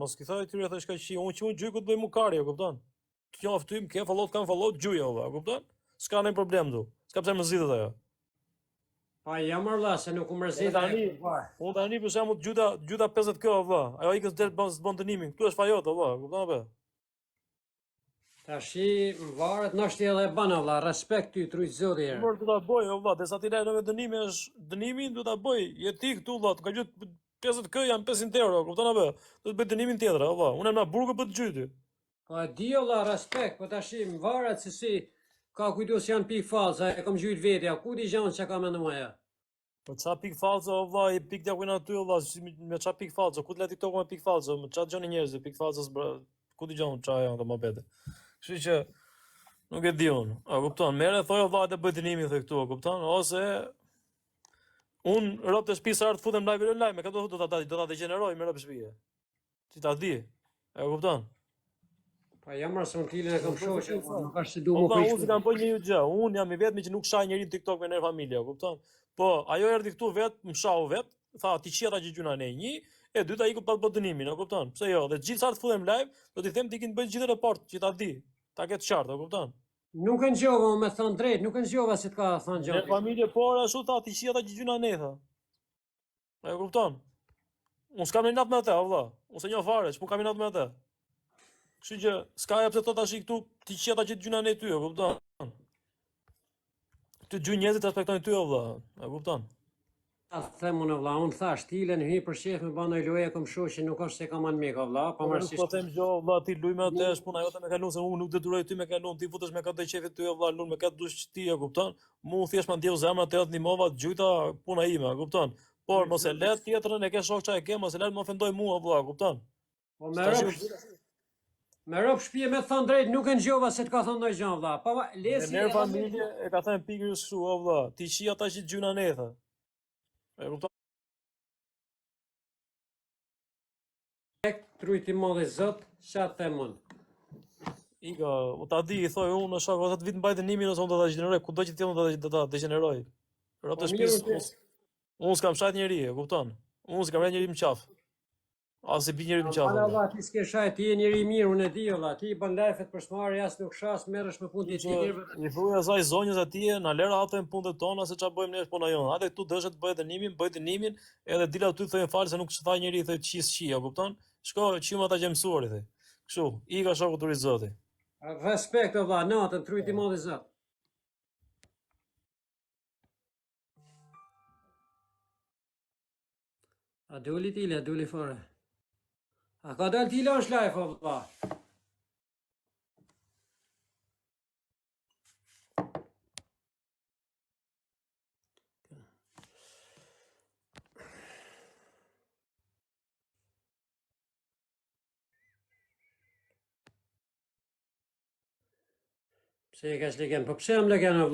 mos i thoj tyre thash kaq unë që gjyku të bëj mukari, e kupton? Të njoftym, ke followt, kanë followt gjuja valla, e kupton? S'ka ndonjë problem do. S'ka pse mërzitet ajo. Pa jam valla se nuk u mërzit tani, unë tani për shembull gjuta 50k valla. Ajo ikës del bën dënimin. Ktu është fajot valla, kupton apo? Tashi më varet nështë edhe e bana valla, respekt ty trujt zoti herë. Mor do ta bëj valla, desa ti lejnë me dënimi është dënimi do ta bëj. Je ti këtu valla, ka gjut 50k janë 500 euro, kupton apo? Do të bëj dënimin tjetër valla. Unë jam na burgu për të gjyti. Po e di valla respekt, po tashi më varet se si ka kujtos janë pikë fallsa, e kam gjyt vetja, ku di gjan çka ka menduar ajo. Po ça pikë fallco valla, i pikë takojnë aty valla, me ça pikë fallco, ku të la TikTok me pikë fallco, me ça gjoni njerëz pikë fallcos ku di gjon ça janë ato mobete. Kështu që nuk e di unë. A kupton? Merre thoj valla të bëj dënimin thoj këtu, a kupton? Ose un rob të shtëpisë art futem live online, me këto do ta degeneroj me rob shtëpie. Ti ta di. E kupton? Pa jam rësontilin e kam shoqe, nuk është se du më Unë prishtu. s'kam bëj një gjë, unë jam i vetmi që nuk shaj njerin TikTok me në familje, kupton? Po, ajo erdhi këtu vet, më shau vet, tha ti qeta që gjuna ne, një, e dyta iku pa dënimin, e kupton? Pse jo? Dhe gjithë sa të futem live, do t'i them ti kin bëj gjithë report, që ta di. Ta ketë qartë, e kupton? Nuk e ngjova me thënë drejt, nuk e ngjova si të ka thënë Në gjatë. familje po ashtu tha ti qeta që gjuna ne, tha. E kupton? Unë s'kam në natë me atë, valla. Unë se njoh fare, ç'po kam në natë me atë. Kështu që s'ka ja pse thot tash këtu ti qeta që gjuna ne ty, e kupton? Ty gjë njerëzit respektojnë ty, valla, e kupton? Ta them unë vlla, unë thash stilen hy për shef me banoj loja kam shoqë, nuk është se kam anë meka vlla, Po pavarësisht. them gjo, valla, ti luj me atë, është puna jote me kalon, se unë nuk detyroj ty me kalon, ti futesh me këtë qefit ty, valla, lull me këtë dush ti, e kupton? Mu thjesht ma ndjell zemra të ndihmova gjujta puna ime, e kupton? Por mos e let tjetrën, e ke shoh çaj ke, mos e let më ofendoj mua, valla, kupton? Po me rob shtëpi me thënë drejt, nuk e ngjova se të ka thënë ndonjë gjë vlla. Pa lesi Në familje e ka thënë pikërisht kështu, o valla, ti qi ata që gjyna ne, tha. E kupton? trujti modhi zot, sa them unë. Ika, u ta di, i thoj unë, shok, ose të vit mbaj dënimin ose unë do ta degeneroj, kudo që të jem do ta degeneroj. Rob të shtëpisë, unë s'kam shajt njeri, e kupton? Unë s'kam rënë njeri më qaf. As i bi njeri më qaf. Ala valla, ti s'ke shaj, ti je njeri i mirë, unë e di valla, ti i bën lajfet për shmarrë, jas nuk shas, merresh me punë të tjerëve. I thuaj asaj zonjës atje, na lera ato në punët tona se ç'a bëjmë ne puna jonë. Hajde këtu dëshet bëj dënimin, bëj dënimin, edhe dila aty thojnë fal se nuk s'tha njeri thoj qis qi, e kupton? Shko qim ata që mësuari thoj. Kështu, i ka shoku turit zoti. Respekt valla, natën trujti modhi zot. A doli tile, a doli fare. A ka dal tile është live, valla. Pse e ka s'legen, po pse më legen valla?